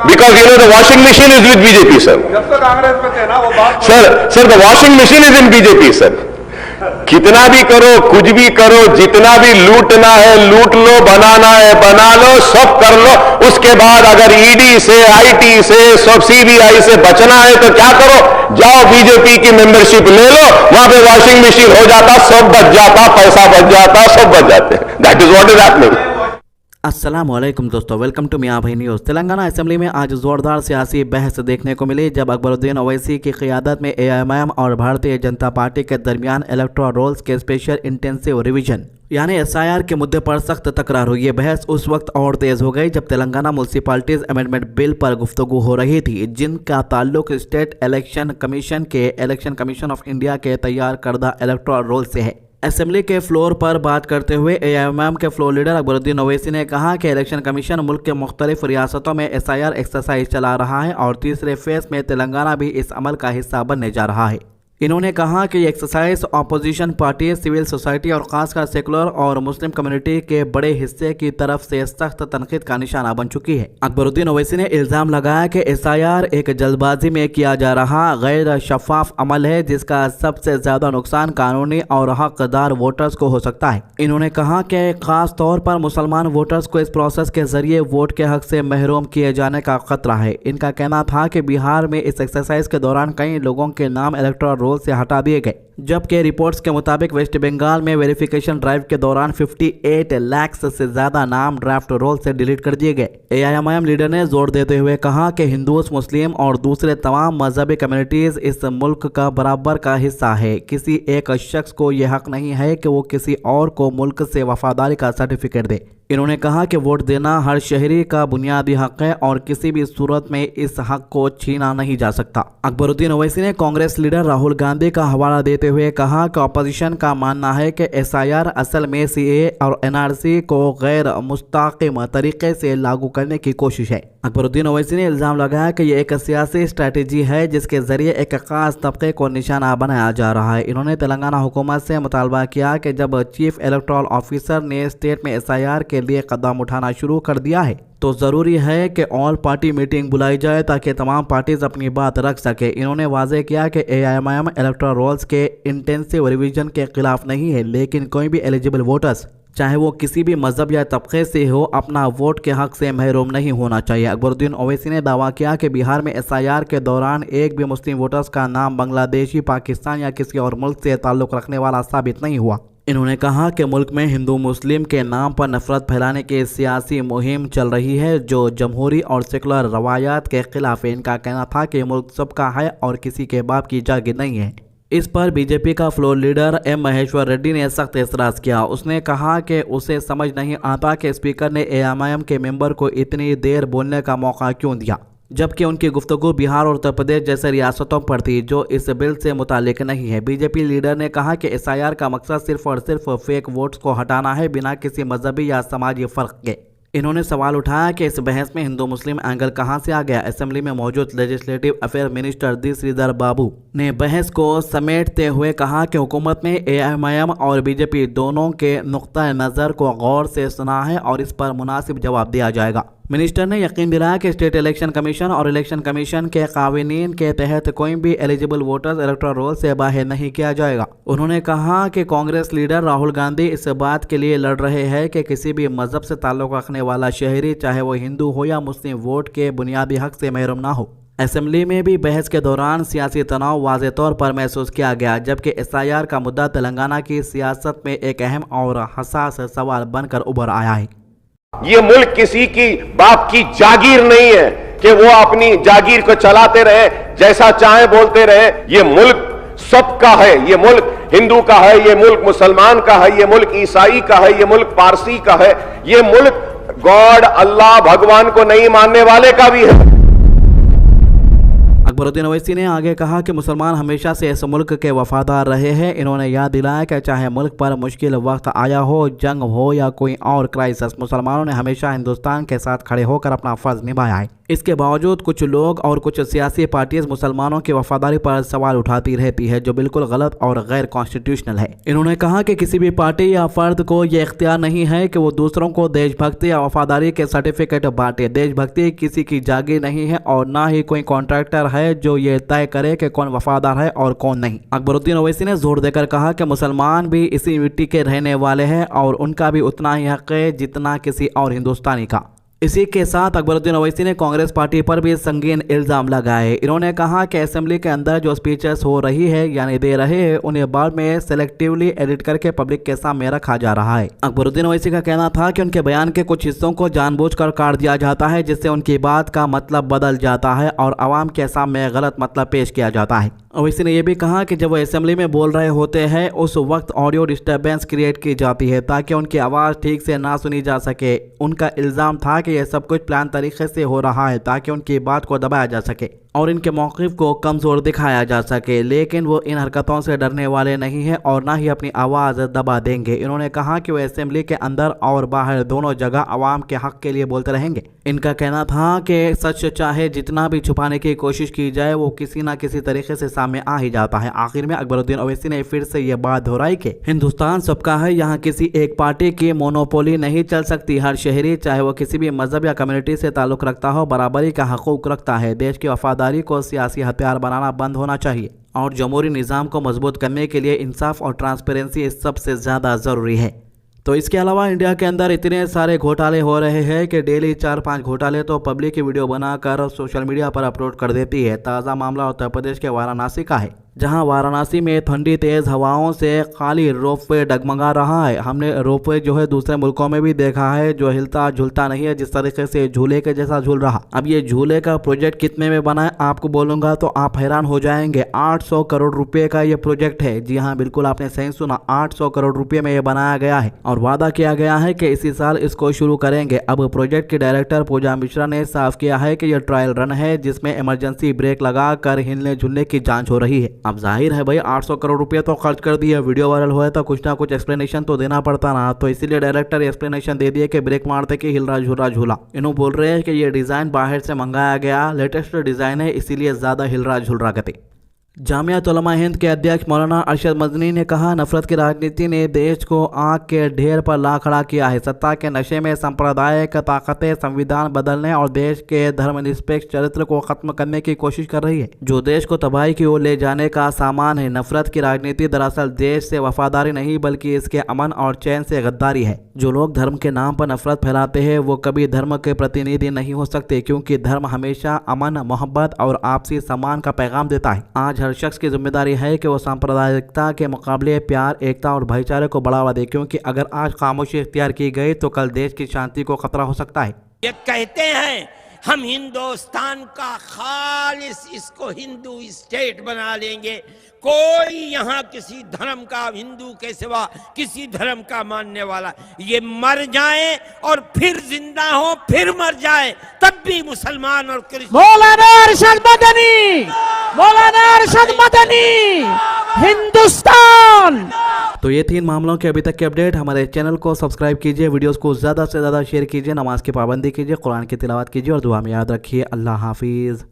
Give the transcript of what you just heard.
because you know the washing machine is with BJP, sir. जब तक कांग्रेस में थे ना वो बात Sir, the washing machine is in BJP, sir. कितना भी करो, कुछ भी करो, जितना भी लूटना है लूट लो, बनाना है बना लो, सब कर लो. उसके बाद अगर ईडी से, आईटी से, सब सीबीआई से बचना है तो क्या करो, जाओ बीजेपी की मेंबरशिप ले लो, वहां पे वॉशिंग मशीन हो जाता, सब बच जाता, पैसा बच जाता, सब बच जाते. That is what is happening. अस्सलामुअलैकुम दोस्तों, वेलकम टू मियां भाई न्यूज़। तेलंगाना असेंबली में आज ज़ोरदार सियासी बहस देखने को मिली जब अकबरुद्दीन ओवैसी की क़ियादत में एआईएमआईएम और भारतीय जनता पार्टी के दरमियान इलेक्टोरल रोल्स के स्पेशल इंटेंसिव रिवीजन यानी एसआईआर के मुद्दे पर सख्त तकरार हुई। ये बहस उस वक्त और तेज़ हो गई जब तेलंगाना म्यूनसिपैलिटीज़ अमेंडमेंट बिल पर गुफ्तगू हो रही थी, जिनका ताल्लुक state election commission of India के तैयार करदा इलेक्टोरल रोल से है। असेंबली के फ्लोर पर बात करते हुए एआईएमआईएम के फ्लोर लीडर अकबरुद्दीन ओवैसी ने कहा कि इलेक्शन कमीशन मुल्क के मुख्तलिफ रियासतों में एसआईआर एक्सरसाइज चला रहा है और तीसरे फेज में तेलंगाना भी इस अमल का हिस्सा बनने जा रहा है। इन्होंने कहा कि ये exercise opposition party, civil society और खासकर सेकुलर और मुस्लिम कम्युनिटी के बड़े हिस्से की तरफ से सख्त तनकीद का निशाना बन चुकी है। अकबरुद्दीन ओवैसी ने इल्ज़ाम लगाया कि एसआईआर एक जल्दबाजी में किया जा रहा गैर शफाफ अमल है जिसका सबसे ज़्यादा नुकसान कानूनी और हकदार वोटर्स को हो सकता है। इन्होंने कहा कि खास तौर पर मुसलमान वोटर्स को इस प्रोसेस के जरिए वोट के हक से महरूम किए जाने का खतरा है। इनका कहना था कि बिहार में इस एक्सरसाइज के दौरान कई लोगों के नाम इलेक्टोरल रोल से हटा दिए गए, जबकि रिपोर्ट्स के मुताबिक वेस्ट बंगाल में वेरिफिकेशन ड्राइव के दौरान 58 लाख से ज्यादा नाम ड्राफ्ट रोल से डिलीट कर दिए गए। एआईएमआईएम लीडर ने जोर देते हुए कहा कि हिंदू, मुस्लिम और दूसरे तमाम मजहबी कम्युनिटीज इस मुल्क का बराबर का हिस्सा है। किसी एक शख्स को यह हक नहीं है कि वो किसी और को मुल्क से वफादारी का सर्टिफिकेट दे। इन्होंने कहा कि वोट देना हर शहरी का बुनियादी हक है और किसी भी सूरत में इस हक को छीना नहीं जा सकता। अकबरुद्दीन ओवैसी ने कांग्रेस लीडर राहुल गांधी का हवाला देते हुए कहा कि अपोजिशन का मानना है कि एसआईआर असल में सीए और एनआरसी को गैर मुस्तकीम तरीके से लागू करने की कोशिश है। अकबरुद्दीन ओवैसी ने इल्ज़ाम लगाया कि यह एक सियासी स्ट्रैटेजी है जिसके जरिए एक खास तबके को निशाना बनाया जा रहा है। इन्होंने तेलंगाना हुकूमत से मुतालबा किया कि जब चीफ इलेक्टोरल ऑफिसर ने स्टेट में एसआईआर के लिए कदम उठाना शुरू कर दिया है तो ज़रूरी है कि ऑल पार्टी मीटिंग बुलाई जाए ताकि तमाम पार्टीज अपनी बात रख सके। इन्होंने वाज़ेह किया कि एआईएमआईएम इलेक्टोरल रोल्स के इंटेंसिव रिवीजन के खिलाफ नहीं है, लेकिन कोई भी एलिजिबल वोटर्स चाहे वो किसी भी मजहब या तबके से हो अपना वोट के हक से महरूम नहीं होना चाहिए। अकबरुद्दीन ओवैसी ने दावा किया कि बिहार में एसआईआर के दौरान एक भी मुस्लिम वोटर्स का नाम बांग्लादेशी, पाकिस्तान या किसी और मुल्क से ताल्लुक़ रखने वाला साबित नहीं हुआ। इन्होंने कहा कि मुल्क में हिंदू मुस्लिम के नाम पर नफरत फैलाने की सियासी मुहिम चल रही है जो जमहूरी और सेकुलर रवायात के खिलाफ है। इनका कहना था कि मुल्क सबका है और किसी के बाप की जागीर नहीं है। इस पर बीजेपी का floor leader M Maheshwar Reddy ने सख्त एतराज़ किया। उसने कहा कि उसे समझ नहीं आता कि स्पीकर ने एआईएमआईएम के मेंबर को इतनी देर बोलने का मौका क्यों दिया, जबकि उनकी गुफ्तगू बिहार और उत्तर प्रदेश जैसे रियासतों पर थी जो इस बिल से मुतालिक नहीं है। बीजेपी लीडर ने कहा कि एसआईआर का मकसद सिर्फ और सिर्फ फेक वोट्स को हटाना है, बिना किसी मजहबी या समाजी फ़र्क के। इन्होंने सवाल उठाया कि इस बहस में हिंदू मुस्लिम एंगल कहां से आ गया। असेंबली में मौजूद legislative affair minister D Sridhar Babu ने बहस को समेटते हुए कहा कि हुकूमत ने एआईएमआईएम और बीजेपी दोनों के नुक्ता नज़र को गौर से सुना है और इस पर मुनासिब जवाब दिया जाएगा। मिनिस्टर ने यकीन दिलाया कि स्टेट इलेक्शन कमीशन और इलेक्शन कमीशन के कानून के तहत कोई भी एलिजिबल वोटर्स इलेक्टोरल रोल से बाहर नहीं किया जाएगा। उन्होंने कहा कि कांग्रेस लीडर राहुल गांधी इस बात के लिए लड़ रहे हैं कि किसी भी मजहब से ताल्लुक़ रखने वाला शहरी, चाहे वो हिंदू हो या मुस्लिम, वोट के बुनियादी हक से महरूम ना हो। असेंबली में भी बहस के दौरान सियासी तनाव वाज़ेह तौर पर महसूस किया गया, जबकि एसआईआर का मुद्दा तेलंगाना की सियासत में एक अहम और हसास सवाल बनकर उभर आया है। ये मुल्क किसी की बाप की जागीर नहीं है कि वो अपनी जागीर को चलाते रहे, जैसा चाहे बोलते रहे। ये मुल्क सबका है, ये मुल्क हिंदू का है, ये मुल्क मुसलमान का है, ये मुल्क ईसाई का है, ये मुल्क पारसी का है, ये मुल्क गॉड अल्लाह भगवान को नहीं मानने वाले का भी है। अकबरुद्दीन ओवैसी ने आगे कहा कि मुसलमान हमेशा से इस मुल्क के वफादार रहे हैं। इन्होंने याद दिलाया कि चाहे मुल्क पर मुश्किल वक्त आया हो, जंग हो या कोई और क्राइसिस, मुसलमानों ने हमेशा हिंदुस्तान के साथ खड़े होकर अपना फर्ज निभाया है। اس کے باوجود کچھ لوگ اور کچھ سیاسی پارٹیاں مسلمانوں کی وفاداری پر سوال اٹھاتی رہتی ہے جو بالکل غلط اور غیر کانسٹیٹیوشنل ہے۔ انہوں نے کہا کہ کسی بھی پارٹی یا فرد کو یہ اختیار نہیں ہے کہ وہ دوسروں کو دیش بھکتی یا وفاداری کے سرٹیفکیٹ بانٹے۔ دیش بھکتی کسی کی جاگیر نہیں ہے اور نہ ہی کوئی کانٹریکٹر ہے جو یہ طے کرے کہ کون وفادار ہے اور کون نہیں۔ اکبر الدین اویسی نے زور دے کر کہا کہ مسلمان بھی اسی مٹی کے رہنے والے ہیں اور ان کا بھی اتنا ہی حق ہے جتنا کسی اور ہندوستانی کا۔ اسی کے ساتھ اکبر الدین اویسی نے کانگریس پارٹی پر بھی سنگین الزام لگائے۔ انہوں نے کہا کہ اسمبلی کے اندر جو سپیچز ہو رہی ہے یعنی دے رہے ہیں انہیں بعد میں سلیکٹیولی ایڈٹ کر کے پبلک کے سامنے رکھا جا رہا ہے۔ اکبر الدین اویسی کا کہنا تھا کہ ان کے بیان کے کچھ حصوں کو جان بوجھ کر کاٹ دیا جاتا ہے جس سے ان کی بات کا مطلب بدل جاتا ہے اور عوام کے سامنے غلط مطلب پیش کیا جاتا ہے۔ اویسی نے یہ بھی کہا کہ جب وہ اسمبلی میں بول رہے ہوتے ہیں اس وقت آڈیو ڈسٹربنس کریٹ کی جاتی ہے تاکہ ان کی آواز ٹھیک سے نہ سنی جا سکے۔ ان کا الزام تھا کہ یہ سب کچھ پلان طریقے سے ہو رہا ہے تاکہ ان کی بات کو دبایا جا سکے اور ان کے موقف کو کمزور دکھایا جا سکے، لیکن وہ ان حرکتوں سے ڈرنے والے نہیں ہیں اور نہ ہی اپنی آواز دبا دیں گے۔ انہوں نے کہا کہ وہ اسمبلی کے اندر اور باہر دونوں جگہ عوام کے حق کے لیے بولتے رہیں گے۔ ان کا کہنا تھا کہ سچ چاہے جتنا بھی چھپانے کی کوشش کی جائے وہ کسی نہ کسی طریقے سے سامنے آ ہی جاتا ہے۔ آخر میں اکبر الدین اویسی نے پھر سے یہ بات دہرائی کہ ہندوستان سب کا ہے، یہاں کسی ایک پارٹی کی مونوپولی نہیں چل سکتی۔ ہر شہری چاہے وہ کسی بھی مذہب یا کمیونٹی سے تعلق رکھتا ہو برابری کا حقوق رکھتا ہے۔ دیش کی وفاداری کو سیاسی ہتھیار بنانا بند ہونا چاہیے اور جمہوری نظام کو مضبوط کرنے کے لیے انصاف اور ٹرانسپیرنسی سب سے زیادہ ضروری ہے۔ تو اس کے علاوہ انڈیا کے اندر اتنے سارے گھوٹالے ہو رہے ہیں کہ ڈیلی 4-5 گھوٹالے تو پبلک کی ویڈیو بنا کر سوشل میڈیا پر اپلوڈ کر دیتی ہے۔ تازہ معاملہ اتر پردیش کے وارانسی کا ہے جہاں وارانسی میں ٹھنڈی تیز ہواؤں سے خالی روپ وے ڈگمگا رہا ہے۔ ہم نے روپ وے جو ہے دوسرے ملکوں میں بھی دیکھا ہے جو ہلتا جھولتا نہیں ہے، جس طریقے سے جھولے کے جیسا جھول رہا۔ اب یہ جھولے کا پروجیکٹ کتنے میں بنا ہے آپ کو بولوں گا تو آپ حیران ہو جائیں گے۔ 800 کروڑ روپے کا یہ پروجیکٹ ہے۔ جی ہاں بالکل آپ نے صحیح سنا، 800 کروڑ روپے میں یہ بنایا گیا ہے اور وعدہ کیا گیا ہے کہ اسی سال اس کو شروع کریں گے۔ اب پروجیکٹ کی ڈائریکٹر پوجا مشرا نے صاف کیا ہے کہ یہ ٹرائل رن ہے جس میں ایمرجنسی بریک لگا کر ہلنے جھلنے کی جانچ ہو رہی ہے۔ اب ظاہر ہے بھائی 800 کروڑ روپے تو خرچ کر دیے، ویڈیو وائرل ہوئے تو کچھ نہ کچھ ایکسپلینیشن تو دینا پڑتا نا، تو اسی لیے ڈائریکٹر ایکسپلینیشن دے دیے کہ بریک مارتے کہ ہل رہا جھولا۔ انہوں بول رہے ہیں کہ یہ ڈیزائن باہر سے منگایا گیا لیٹسٹ ڈیزائن ہے اسی لیے زیادہ ہل رہا گتے۔ جامعۃ علماء ہند کے ادھیکش مولانا ارشد مدنی نے کہا نفرت کی راجنیتی نے دیش کو آگ کے ڈھیر پر لا کھڑا کیا ہے۔ ستا کے نشے میں سمپردائک طاقتیں سنویدھان بدلنے اور دیش کے دھرم نرپیکش چرتر کو ختم کرنے کی کوشش کر رہی ہے جو دیش کو تباہی کی اور لے جانے کا سامان ہے۔ نفرت کی راجنیتی دراصل دیش سے وفاداری نہیں بلکہ اس کے امن اور چین سے غداری ہے۔ جو لوگ دھرم کے نام پر نفرت پھیلاتے ہیں وہ کبھی دھرم کے پرتیندھی نہیں ہو سکتے کیونکہ دھرم ہمیشہ امن، محبت اور آپسی سمان کا پیغام دیتا ہے۔ آج ہر شخص کی ذمہ داری ہے کہ وہ سامپردائکتا کے مقابلے پیار، ایکتا اور بھائی چارے کو بڑھاوا دے کیونکہ اگر آج خاموشی اختیار کی گئی تو کل دیش کی شانتی کو خطرہ ہو سکتا ہے۔ یہ کہتے ہیں ہم ہندوستان کا خالص اس کو ہندو اسٹیٹ بنا لیں گے، کوئی یہاں کسی دھرم کا ہندو کے سوا کسی دھرم کا ماننے والا یہ مر جائیں اور پھر زندہ ہو پھر مر جائے تب بھی مسلمان اور کرسچن۔ مولانا ارشد مدنی، مولانا ارشد مدنی، ہندوستان۔ تو یہ 3 معاملوں کے ابھی تک کے اپڈیٹ۔ ہمارے چینل کو سبسکرائب کیجئے، ویڈیوز کو زیادہ سے زیادہ شیئر کیجئے، نماز کی پابندی کیجئے، قرآن کی تلاوت کیجئے اور دعا میں یاد رکھیے۔ اللہ حافظ۔